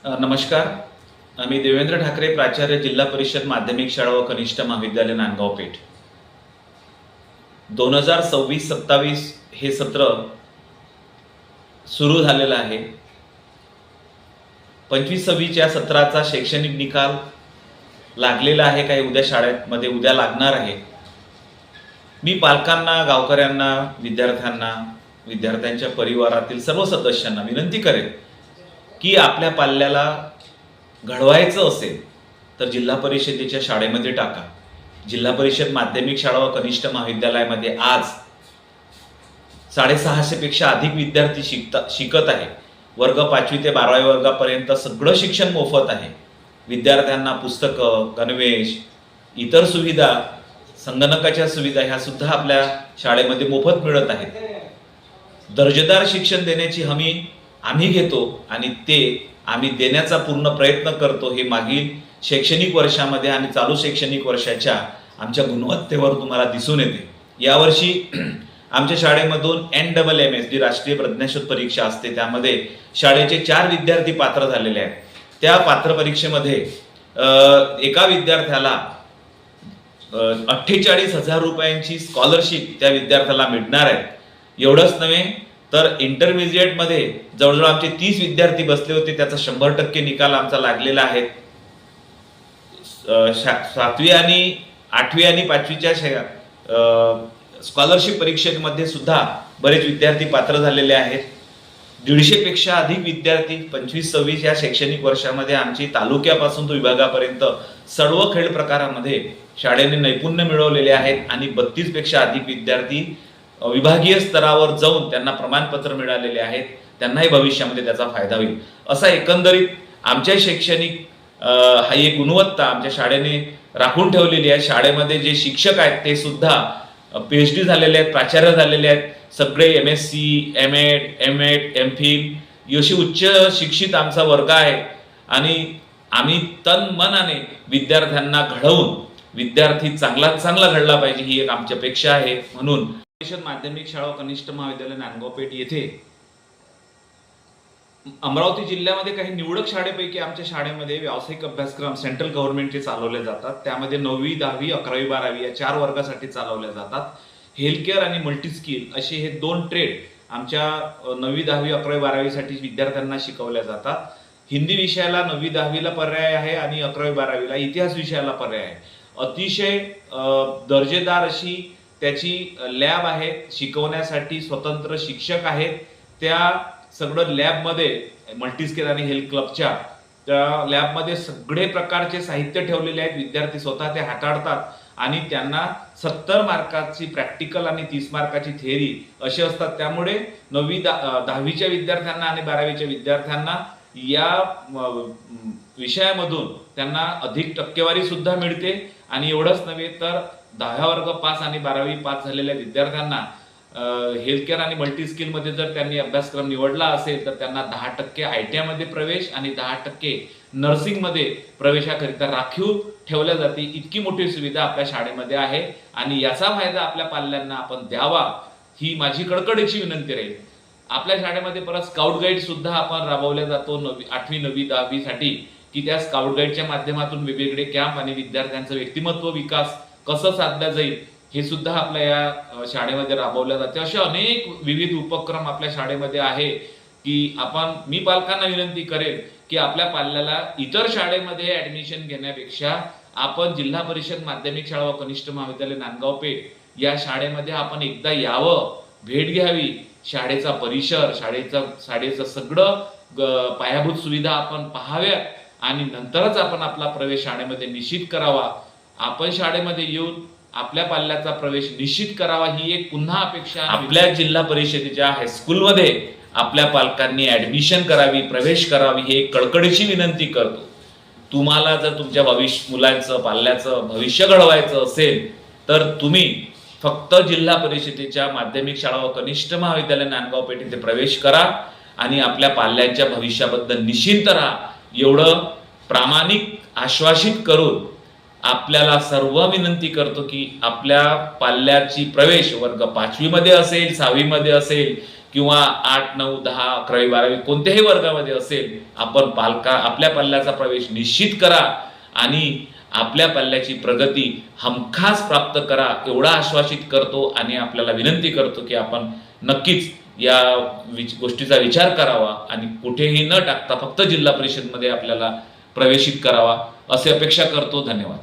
नमस्कार, मी देवेंद्र ठाकरे, प्राचार्य, जिल्हा परिषद माध्यमिक शाळा व कनिष्ठ महाविद्यालय नांदगाव पेठ. 2026-27 हे सत्र सुरू झालेलं आहे. 25-26 या सत्राचा शैक्षणिक निकाल लागलेला आहे. काही उद्या शाळेमध्ये उद्या लागणार आहे. मी पालकांना, गावकऱ्यांना, विद्यार्थ्यांना, विद्यार्थ्यांच्या परिवारातील सर्व सदस्यांना विनंती करेन की आपल्या पाल्याला घडवायचं असेल तर जिल्हा परिषदेच्या शाळेमध्ये टाका. जिल्हा परिषद माध्यमिक शाळा व कनिष्ठ महाविद्यालयामध्ये आज 650 पेक्षा अधिक विद्यार्थी शिकत आहे. वर्ग 5वी ते 12वी वर्गापर्यंत सगळं शिक्षण मोफत आहे. विद्यार्थ्यांना पुस्तकं, गणवेश, इतर सुविधा, संगणकाच्या सुविधा ह्या सुद्धा आपल्या शाळेमध्ये मोफत मिळत आहेत. दर्जेदार शिक्षण देण्याची हमी आम्ही घेतो आणि ते आम्ही देण्याचा पूर्ण प्रयत्न करतो. हे मागील शैक्षणिक वर्षामध्ये आणि चालू शैक्षणिक वर्षाच्या आमच्या गुणवत्तेवर तुम्हाला दिसून येते. यावर्षी आमच्या शाळेमधून NMMS जी राष्ट्रीय प्रज्ञाशोध परीक्षा असते त्यामध्ये शाळेचे 4 विद्यार्थी पात्र झालेले आहेत. त्या पात्र परीक्षेमध्ये एका विद्यार्थ्याला 48,000 रुपयांची स्कॉलरशिप त्या विद्यार्थ्याला मिळणार आहे. एवढंच नव्हे तर इंटरमिजिएटमध्ये जवळजवळ आमचे 30 विद्यार्थी बसले होते. त्याचा 100% निकाल आमचा लागलेला आहे. 7वी आणि 8वी आणि 5वीच्या स्कॉलरशिप परीक्षेमध्ये सुद्धा बरेच विद्यार्थी पात्र झालेले आहेत. 150 पेक्षा अधिक विद्यार्थी 25-26 या शैक्षणिक वर्षामध्ये आमची तालुक्यापासून तो विभागापर्यंत सर्व खेळ प्रकारामध्ये शाळेने नैपुण्य मिळवलेले आहेत आणि 32 पेक्षा अधिक विद्यार्थी विभागीय स्तरावर जाऊन त्यांना प्रमाणपत्र मिळालेले आहेत. त्यांनाही भविष्यामध्ये त्याचा फायदा होईल. असा एकंदरीत आमच्या शैक्षणिक हा एक गुणवत्ता आमच्या शाळेने राखून ठेवलेली आहे. शाळेमध्ये जे शिक्षक आहेत ते सुद्धा PhD झालेले आहेत, प्राचार्य झालेले आहेत. सगळे MSc, M.Ed, M.Ed, M.Phil अशी उच्च शिक्षित आमचा वर्ग आहे आणि आम्ही तन मनाने विद्यार्थ्यांना घडवून विद्यार्थी चांगला घडला पाहिजे ही एक आमची अपेक्षा आहे. म्हणून माध्यमिक शाळा कनिष्ठ महाविद्यालय नांदगाव पेठ येथे अमरावती जिल्ह्यामध्ये काही निवडक शाळेपैकी आमच्या शाळेमध्ये व्यावसायिक अभ्यासक्रम सेंट्रल गव्हर्नमेंटचे चालवले जातात. त्यामध्ये 9वी, 10वी, 11वी, 12वी या 4 वर्गासाठी चालवले जातात. हेल्थ केअर आणि मल्टी स्किल असे हे 2 ट्रेड आमच्या 9वी, 10वी, 11वी, 12वी साठी विद्यार्थ्यांना शिकवल्या जातात. हिंदी विषयाला 9वी, 10वीला पर्याय आहे आणि 11वी, 12वीला इतिहास विषयाला पर्याय आहे. अतिशय दर्जेदार अशी त्याची लॅब आहे. शिकवण्यासाठी स्वतंत्र शिक्षक आहेत. त्या सगळं लॅबमध्ये मल्टी स्किल आणि हेल्थ क्लबच्या त्या लॅबमध्ये सगळे प्रकारचे साहित्य ठेवलेले आहेत. विद्यार्थी स्वतः ते हाताळतात आणि त्यांना 70 मार्काची प्रॅक्टिकल आणि 30 मार्काची थिअरी असे असतात. त्यामुळे 9वी, 10वीच्या विद्यार्थ्यांना आणि 12वीच्या विद्यार्थ्यांना या विषयामधून त्यांना अधिक टक्केवारी सुद्धा मिळते. आणि एवढंच नव्हे तर 10वा वर्ग पास आणि 12वी पास झालेल्या विद्यार्थ्यांना हेल्थ केअर आणि मल्टी स्किल मध्ये जर त्यांनी अभ्यासक्रम निवडला असेल तर त्यांना 10% ITI मध्ये प्रवेश आणि 10% नर्सिंग मध्ये प्रवेशाकरिता राखीव ठेवल्या जाते. इतकी मोठी सुविधा आपल्या शाळेमध्ये आहे आणि याचा फायदा आपल्या पाल्यांना आपण द्यावा ही माझी कडकडीची विनंती राहील. आपल्या शाळेमध्ये परत स्काउट गाईड सुद्धा आपण राबवल्या जातो 8वी, 9वी, 10वी साठी की त्या स्काउट गाईडच्या माध्यमातून वेगवेगळे कॅम्प आणि विद्यार्थ्यांचं व्यक्तिमत्व विकास कसं साधला जाईल हे सुद्धा आपल्या या शाळेमध्ये राबवल्या जाते. असे अनेक विविध उपक्रम आपल्या शाळेमध्ये आहे की मी पालकांना विनंती करेन की आपल्या पाल्याला इतर शाळेमध्ये ऍडमिशन घेण्यापेक्षा आपण जिल्हा परिषद माध्यमिक शाळा व कनिष्ठ महाविद्यालय नांदगाव पेठ या शाळेमध्ये आपण एकदा यावं, भेट घ्यावी. शाळेचा परिसर, शाळेचं सगळं पायाभूत सुविधा आपण पाहाव्यात आणि नंतरच आपण आपला प्रवेश शाळेमध्ये निश्चित करावा. आपण शाळेमध्ये येऊन आपल्या पाल्याचा प्रवेश निश्चित करावा ही एक पुन्हा अपेक्षा. आपल्या जिल्हा परिषदेच्या हायस्कूलमध्ये आपल्या पालकांनी ऍडमिशन करावी, प्रवेश करावी ही एक कळकळीची विनंती करतो. तुम्हाला जर तुमच्या मुलांचं पाल्याचं भविष्य घडवायचं असेल तर तुम्ही फक्त जिल्हा परिषदेच्या माध्यमिक शाळा व कनिष्ठ महाविद्यालय नांदगाव पेठ येथे प्रवेश करा आणि आपल्या पाल्यांच्या भविष्याबद्दल निश्चिंत राहा एवढं प्रामाणिक आश्वासित करून आपल्याला सर्व विनंती करतो की आपल्या पाल्याची प्रवेश वर्ग 5वी मध्ये असेल, 6वी मध्ये असेल किंवा 8, 9, 10, 11वी, 12वी कोणत्याही वर्गामध्ये असेल, आपण आपल्या पाल्याचा प्रवेश निश्चित करा आणि आपल्या पाल्याची प्रगती हमखास प्राप्त करा एवढा आश्वासित करतो आणि आपल्याला विनंती करतो की आपण नक्कीच या गोष्टीचा विचार करावा आणि कुठेही न टाकता फक्त जिल्हा परिषदमध्ये आपल्याला प्रवेशित करावा अशी अपेक्षा करतो. धन्यवाद.